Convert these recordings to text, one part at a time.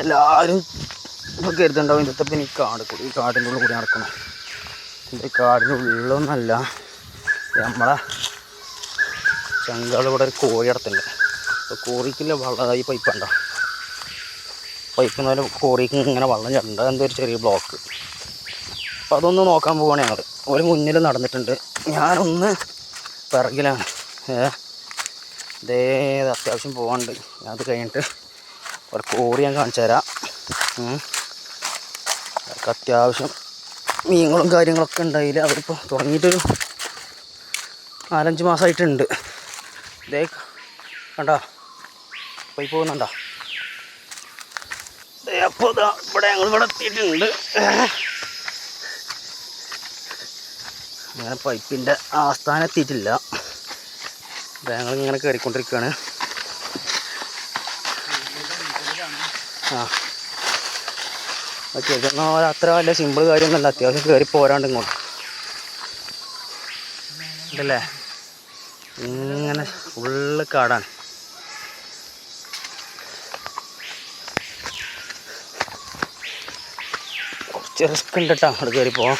എല്ലാവരും ഇപ്പോൾ കരുതുണ്ടാവും ഇന്നത്തെ പിന്നെ ഈ കാടിൻ്റെ ഉള്ളിൽ കൂടി നടക്കണം. ഈ കാടിൻ്റെ ഉള്ളൊന്നല്ല, നമ്മളെ ചങ്കാട് ഇവിടെ ഒരു കോഴി നടത്തുന്നുണ്ട്. അപ്പോൾ കോഴിക്കുള്ള വെള്ളം ഈ പൈപ്പ് ഉണ്ടോ, പൈപ്പ് എന്നാലും കോഴിക്ക് ഇങ്ങനെ വെള്ളം ചണ്ട എന്തോ ഒരു ചെറിയ ബ്ലോക്ക്. അപ്പോൾ അതൊന്ന് നോക്കാൻ പോവുകയാണ് ഞങ്ങൾ. ഒരു മുന്നിൽ നടന്നിട്ടുണ്ട്, ഞാനൊന്ന് പിറകിലാണ്. ഇതേത് അത്യാവശ്യം പോകാനുണ്ട്. ഞാൻ അത് കഴിഞ്ഞിട്ട് ഒരു കോഴി ഞാൻ കാണിച്ചു തരാം. അവർക്ക് അത്യാവശ്യം മീനുകളും കാര്യങ്ങളൊക്കെ ഉണ്ടായില്ല. അവരിപ്പോൾ തുടങ്ങിയിട്ടൊരു 4-5 മാസമായിട്ടുണ്ട്. ഇതേ കണ്ടോ പോയി പോകുന്നുണ്ടോ? അപ്പോൾ ഇവിടെ ഞങ്ങളിവിടെ എത്തിയിട്ടുണ്ട്. അങ്ങനെ പൈപ്പിൻ്റെ ആസ്ഥാനം എത്തിയിട്ടില്ല. ഞങ്ങളിങ്ങനെ കയറിക്കൊണ്ടിരിക്കുകയാണ്. ഓക്കെ, ഇതൊന്നും അത്ര വലിയ സിമ്പിൾ കാര്യമൊന്നുമല്ല. അത്യാവശ്യം കയറി പോരാണ്ട് ഇങ്ങോട്ട് ഇതല്ലേ, ഇങ്ങനെ ഫുള്ള് കാടാണ്. കുറച്ച് റിസ്ക് ഉണ്ട് കേട്ടോ അവിടെ കയറി പോവാം.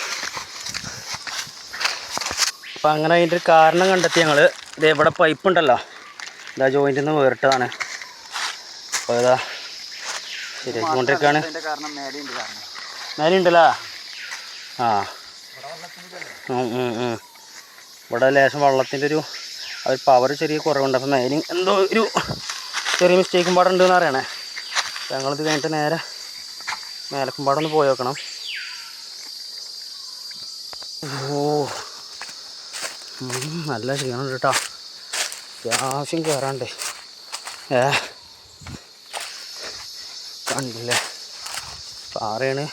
അപ്പം അങ്ങനെ അതിൻ്റെ ഒരു കാരണം കണ്ടെത്തി ഞങ്ങൾ. ഇത് ഇവിടെ പൈപ്പ് ഉണ്ടല്ലോ, ഇതാ ജോയിൻ്റിൽ നിന്ന് വേറിട്ടതാണ്. അപ്പോൾ ഇതാ ശരിയാക്കിക്കൊണ്ടിരിക്കുകയാണ്. മേലെ ഉണ്ടല്ലോ. ഇവിടെ ലേശം വെള്ളത്തിൻ്റെ ഒരു പവർ ചെറിയ കുറവുണ്ട്. അപ്പോൾ മേലിൽ എന്തോ ഒരു ചെറിയ മിസ്റ്റേക്കും പാടുണ്ടെന്ന് അറിയണേ. ഞങ്ങളിത് കഴിഞ്ഞിട്ട് നേരെ മേലക്കുംപാടൊന്ന് പോയി നോക്കണം. ഓ നല്ല ക്ഷീണമുണ്ട് കേട്ടോ, അത്യാവശ്യം കയറാണ്ട്. കണ്ടില്ലേ പാറയാണ്.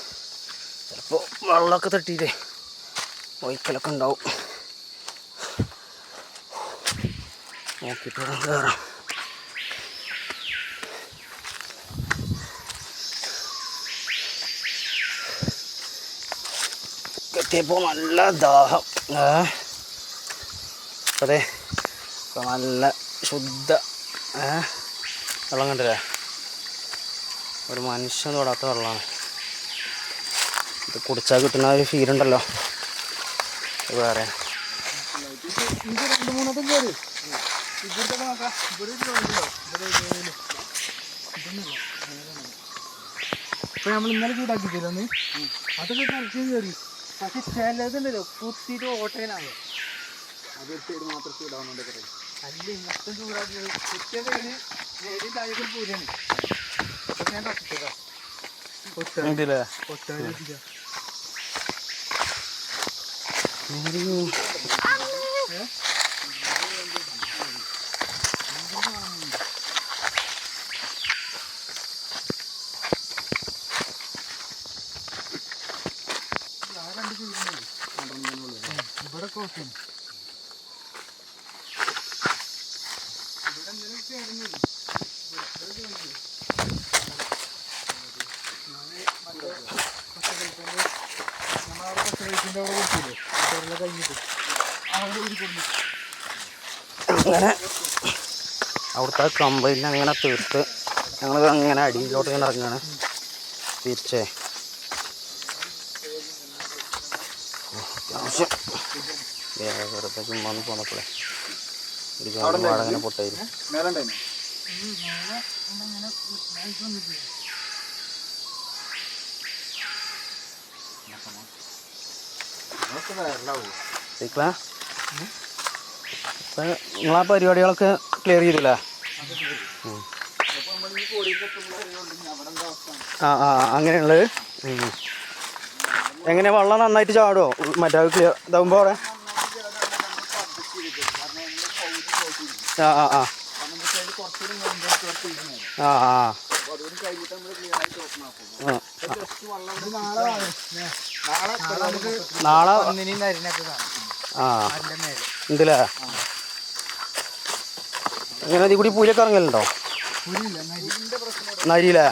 ചിലപ്പോൾ വെള്ളമൊക്കെ തട്ടിയിട്ടേ ഒഴിക്കലൊക്കെ ഉണ്ടാവും. നോക്കിയിട്ട് വേണം കയറാം. എത്തിയപ്പോൾ നല്ല ദാഹം. അതെ, ഇപ്പോൾ നല്ല ശുദ്ധ വെള്ളം കണ്ടില്ലേ, ഒരു മനുഷ്യൻ തൊടാത്ത വെള്ളമാണ്. ഇത് കുടിച്ചാൽ കിട്ടുന്ന ഒരു ഫീലുണ്ടല്ലോ, വേറെ. ഇപ്പൊ നമ്മൾ ഇന്നലെ ചൂടാക്കി തരുന്നു, അതൊക്കെ കളിക്കാൻ കയറി. പക്ഷെ ചിലതുണ്ടല്ലോ കുത്തിയിട്ട് ഓട്ടയിലാണ്. അതൊരു സൈഡ് മാത്രം ചൂടാവുന്നുണ്ട് പറയും. അല്ല മൊത്തം ചൂടാക്കി കുത്തിയത് താഴേക്കും പൂരാണ്. ഞാൻ തട്ടിട്ടതാ ഇവിടെ കോട്ടയാണ്. അങ്ങനെ അവിടുത്തെ കമ്പനിയിൽ അങ്ങനെ തീർത്ത് ഞങ്ങൾ അങ്ങനെ അടിയിലോട്ട് ഇങ്ങനെ ഇറങ്ങുകയാണ് തിരിച്ചേ. അത്യാവശ്യം വെറുതെ ചുമ്മാ ഒന്ന് പോന്നപ്പോളേ ഒരു അങ്ങനെ പൊട്ടായിരുന്നു. നിങ്ങളാ പരിപാടികളൊക്കെ ക്ലിയർ ചെയ്തില്ലേ? അങ്ങനെയുള്ളത്. എങ്ങനെ വെള്ളം നന്നായിട്ട് ചാടുമോ മറ്റേ ക്ലിയർ ഇതാകുമ്പോൾ അവിടെ? നാളെ ഉണ്ടല്ലേ? ഇങ്ങനെ ഇതിൽ കൂടി പൂരൊക്കെ ഇറങ്ങലുണ്ടോ? നരിയില്ലേ?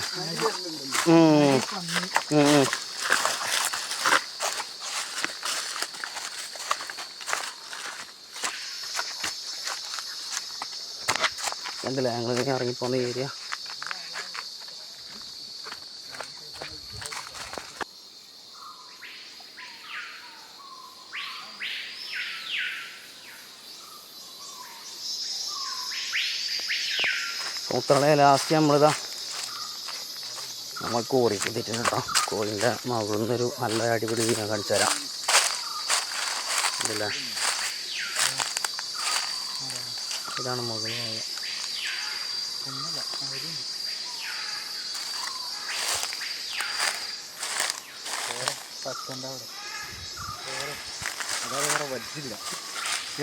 കണ്ടില്ലേ ഞങ്ങളിങ്ങനെ ഇറങ്ങിപ്പോകുന്ന ഏരിയ. മൂത്രളെ ലാസ്റ്റ് നമ്മളിതാ നമ്മൾ കോറിക്ക് എത്തിയിട്ടുണ്ട് കേട്ടോ. കോറിൻ്റെ മുകളിൽ നിന്നൊരു നല്ല അടിപൊളി ഞാൻ കാണിച്ചു തരാം. ഇതല്ലേ, ഇതാണ് മുകളിൽ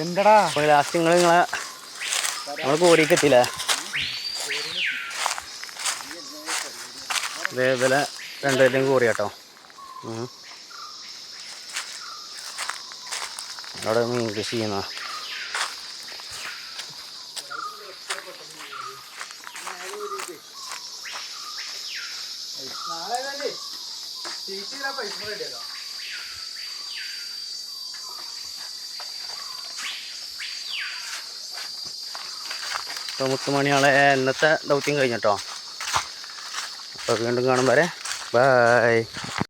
എന്തടാ ലാസ്റ്റ് നിങ്ങളെ നമ്മൾ കോറിക്ക് എത്തിയില്ലേ. ഇതേപോലെ രണ്ടുപേരുടെയും കോറി കേട്ടോ. അവിടെ മീൻ കൃഷി ചെയ്യുന്ന അപ്പോൾ മുത്തുമണിയാളെ ഇന്നത്തെ ദൗത്യം കഴിഞ്ഞിട്ടോ. അപ്പോൾ വീണ്ടും കാണും വരെ ബൈ.